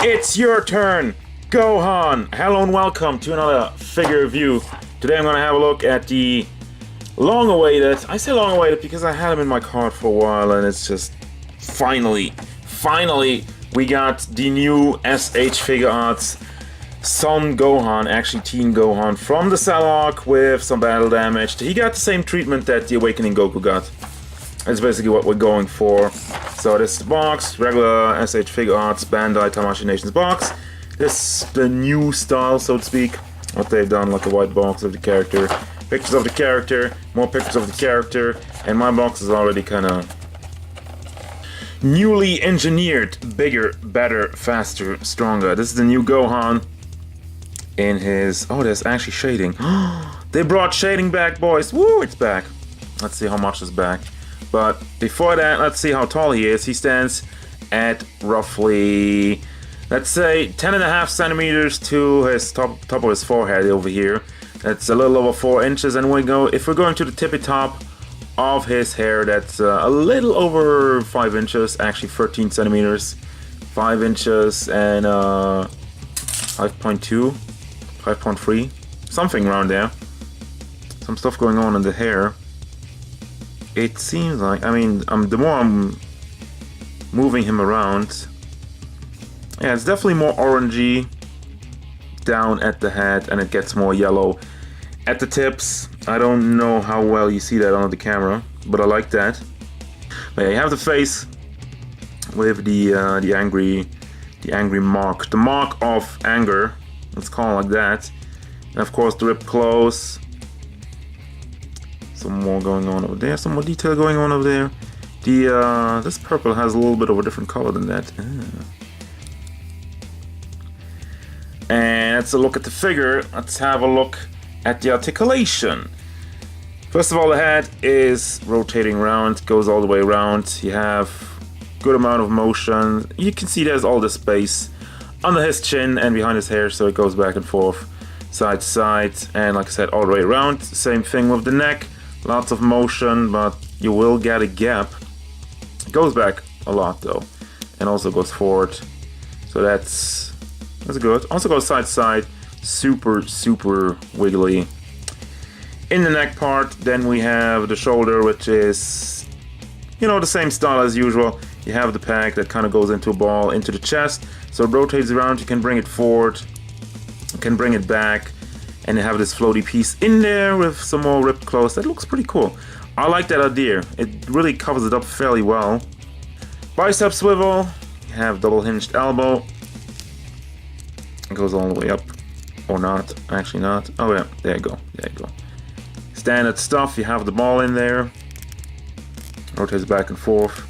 It's your turn, Gohan! Hello and welcome to another figure review. Today I'm going to have a look at the long-awaited, I say long-awaited because I had him in my cart for a while and it's just finally, we got the new S.H.Figuarts Son Gohan, actually Teen Gohan, from the Cell arc with some battle damage. He got the same treatment that the Awakening Goku got. That's basically what we're going for. So this is the box, regular S.H.Figuarts Bandai Tamashii Nations box. This is the new style, so to speak. What they've done, like a white box of the character, pictures of the character, more pictures of the character, and my box is already kind of newly engineered, bigger, better, faster, stronger. This is the new Gohan in his... Oh, there's actually shading. They brought shading back, boys. Woo, it's back. Let's see how much is back. But before that, let's see how tall he is. He stands at roughly, let's say, 10.5 centimeters to his top of his forehead over here. That's a little over 4 inches. And if we're going to the tippy top of his hair, that's a little over 5 inches, actually 13 centimeters, 5 inches and 5.2, 5.3, something around there. Some stuff going on in the hair. It seems like, I mean, the more I'm moving him around, yeah, it's definitely more orangey down at the head, and it gets more yellow at the tips. I don't know how well you see that on the camera, but I like that. But yeah, you have the face with the angry mark, the mark of anger. Let's call it like that. And of course, the ripped clothes. Some more going on over there, some more detail going on over there. This purple has a little bit of a different color than that. And let's look at the figure. Let's have a look at the articulation. First of all, the head is rotating around, goes all the way around. You have good amount of motion. You can see there's all the space under his chin and behind his hair, so it goes back and forth, side to side, and like I said, all the way around. Same thing with the neck. Lots of motion, but you will get a gap. It goes back a lot though, and also goes forward. So that's good. Also goes side to side, super wiggly. In the neck part, then we have the shoulder, which is, you know, the same style as usual. You have the peg that kind of goes into a ball into the chest, so it rotates around. You can bring it forward, you can bring it back. And you have this floaty piece in there with some more ripped clothes. That looks pretty cool. I like that idea. It really covers it up fairly well. Bicep swivel. You have double hinged elbow. It goes all the way up. Or not. Actually not. Oh yeah, there you go. There you go. Standard stuff. You have the ball in there. Rotates back and forth.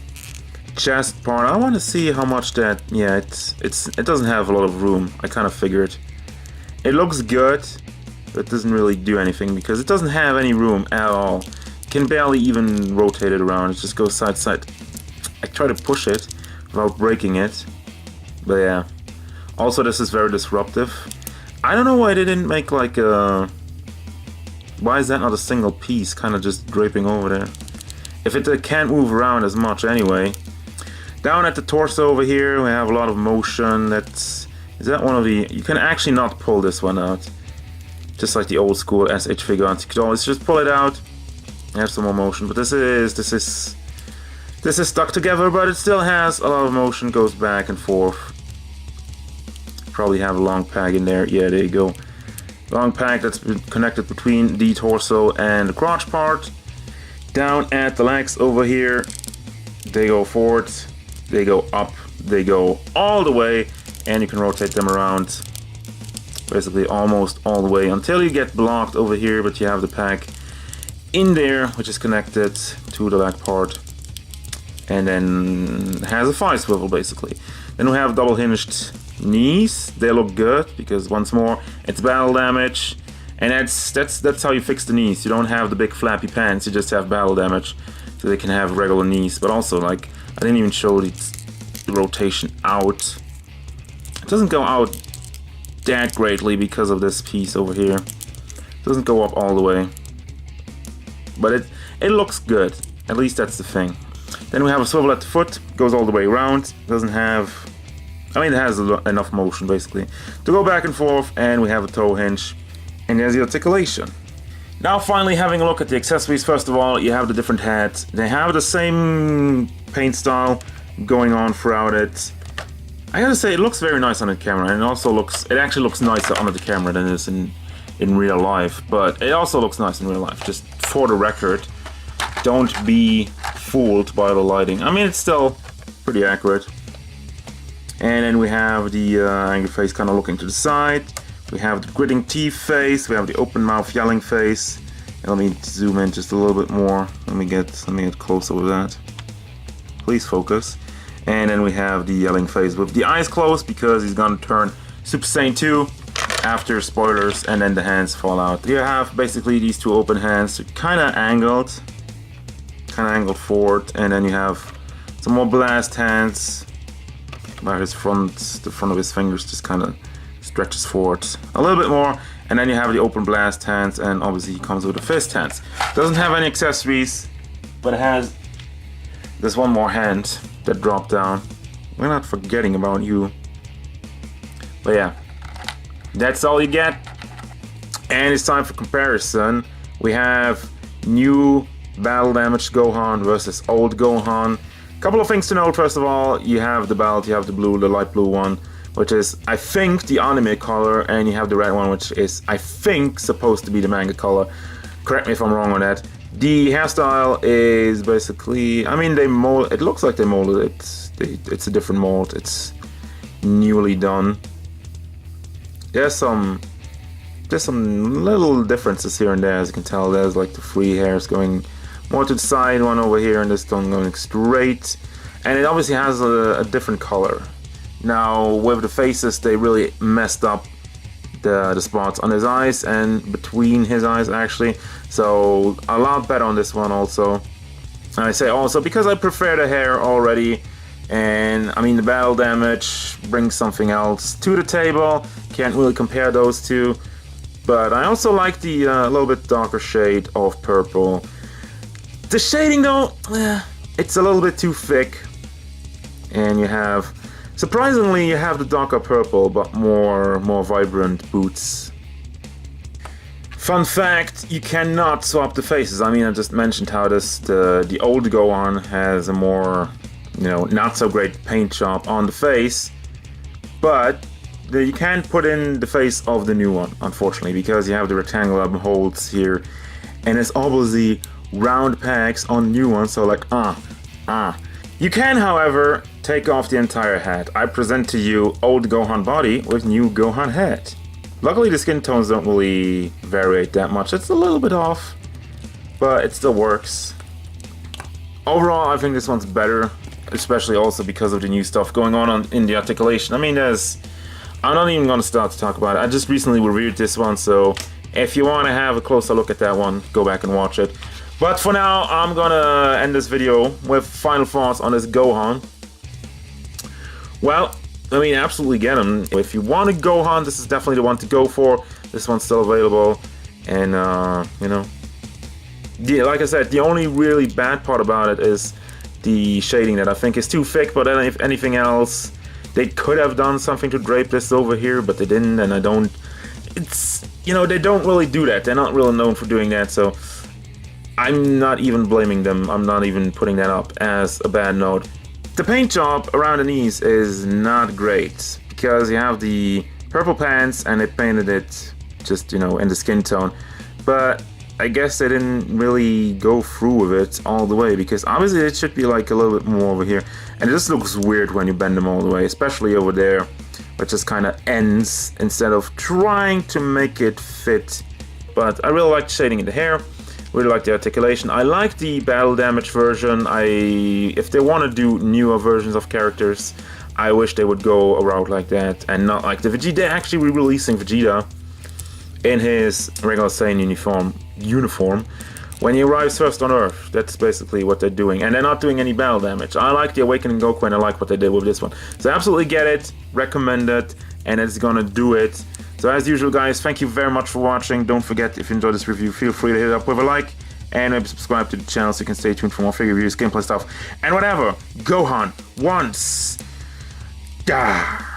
Chest part. I want to see how much that... Yeah, it doesn't have a lot of room. I kind of figured. It looks good. But doesn't really do anything because it doesn't have any room at all. You can barely even rotate it around. It just goes side to side. I try to push it without breaking it, but yeah. Also, this is very disruptive. I don't know why they didn't make like a... Why is that not a single piece kind of just draping over there? If it can't move around as much anyway. Down at the torso over here we have a lot of motion. Is that one of the... You can actually not pull this one out. Just like the old school S.H.Figuarts, you could always just pull it out, have some more motion. But this is stuck together, but it still has a lot of motion, goes back and forth. Probably have a long peg in there. Yeah, there you go. Long peg that's been connected between the torso and the crotch part. Down at the legs over here, they go forward, they go up, they go all the way, and you can rotate them around. Basically almost all the way until you get blocked over here, but you have the pack in there which is connected to the leg part and then has a thigh swivel basically. Then we have double hinged knees. They look good because once more it's battle damage, and that's how you fix the knees. You don't have the big flappy pants, you just have battle damage, so they can have regular knees. But also, like, I didn't even show the rotation out. It doesn't go out that greatly because of this piece over here. It doesn't go up all the way, but it looks good. At least that's the thing. Then we have a swivel at the foot, goes all the way around. Doesn't have I mean, it has enough motion basically to go back and forth, and we have a toe hinge, and there's the articulation. Now finally having a look at the accessories. First of all, you have the different hats. They have the same paint style going on throughout it. I gotta say, it looks very nice on the camera, and it actually looks nicer on the camera than it is in real life, but it also looks nice in real life. Just for the record, don't be fooled by the lighting. I mean, it's still pretty accurate. And then we have the angry face kind of looking to the side. We have the gritting teeth face. We have the open mouth yelling face. And let me zoom in just a little bit more. Let me get closer with that. Please focus. And then we have the yelling face with the eyes closed because he's gonna turn Super Saiyan 2 after spoilers, and then the hands fall out. You have basically these two open hands, kind of angled forward, and then you have some more blast hands where the front of his fingers just kind of stretches forward a little bit more, and then you have the open blast hands, and obviously he comes with the fist hands. Doesn't have any accessories, but it has this one more hand that dropped down. We're not forgetting about you. But yeah, that's all you get. And it's time for comparison. We have new battle damage Gohan versus old Gohan. Couple of things to note. First of all, you have the belt, you have the light blue one, which is, I think, the anime color, and you have the red one, which is, I think, supposed to be the manga color. Correct me if I'm wrong on that. The hairstyle is basically, I mean, it looks like they molded it. It's a different mold. It's newly done. There's some little differences here and there, as you can tell. There's like the free hairs going more to the side, one over here, and this one going straight. And it obviously has a different color. Now, with the faces, they really messed up the spots on his eyes and between his eyes, actually. So a lot better on this one also. And I say also because I prefer the hair already, and I mean the battle damage brings something else to the table. Can't really compare those two, but I also like the little bit darker shade of purple. The shading though, it's a little bit too thick, and you have, surprisingly, you have the darker purple but more vibrant boots. Fun fact, you cannot swap the faces. I mean, I just mentioned how the old Gohan has a more, not so great paint job on the face, but you can't put in the face of the new one, unfortunately, because you have the rectangular holes here, and it's obviously round pegs on the new one, so like, You can, however, take off the entire head. I present to you old Gohan body with new Gohan head. Luckily, the skin tones don't really vary that much. It's a little bit off, but it still works. Overall, I think this one's better, especially also because of the new stuff going on in the articulation. I mean, I'm not even going to start to talk about it. I just recently reviewed this one, so if you want to have a closer look at that one, go back and watch it. But for now, I'm gonna end this video with final thoughts on this Gohan. Well, I mean, absolutely get him. If you want a Gohan, this is definitely the one to go for. This one's still available, and like I said, the only really bad part about it is the shading that I think is too thick. But then, if anything else, they could have done something to drape this over here, but they didn't, and they don't really do that. They're not really known for doing that, so I'm not even blaming them. I'm not even putting that up as a bad note. The paint job around the knees is not great because you have the purple pants and they painted it just, in the skin tone. But I guess they didn't really go through with it all the way because obviously it should be like a little bit more over here. And it just looks weird when you bend them all the way, especially over there, which just kind of ends instead of trying to make it fit. But I really like the shading in the hair. Really like the articulation. I like the battle damage version. If they want to do newer versions of characters, I wish they would go a route like that and not like the Vegeta. They're actually re-releasing Vegeta in his regular Saiyan uniform when he arrives first on Earth. That's basically what they're doing, and they're not doing any battle damage. I like the Awakening Goku, and I like what they did with this one. So absolutely get it, recommend it, and it's gonna do it. So as usual, guys, thank you very much for watching. Don't forget, if you enjoyed this review, feel free to hit it up with a like and maybe subscribe to the channel so you can stay tuned for more figure reviews, gameplay stuff, and whatever Gohan wants. Gah!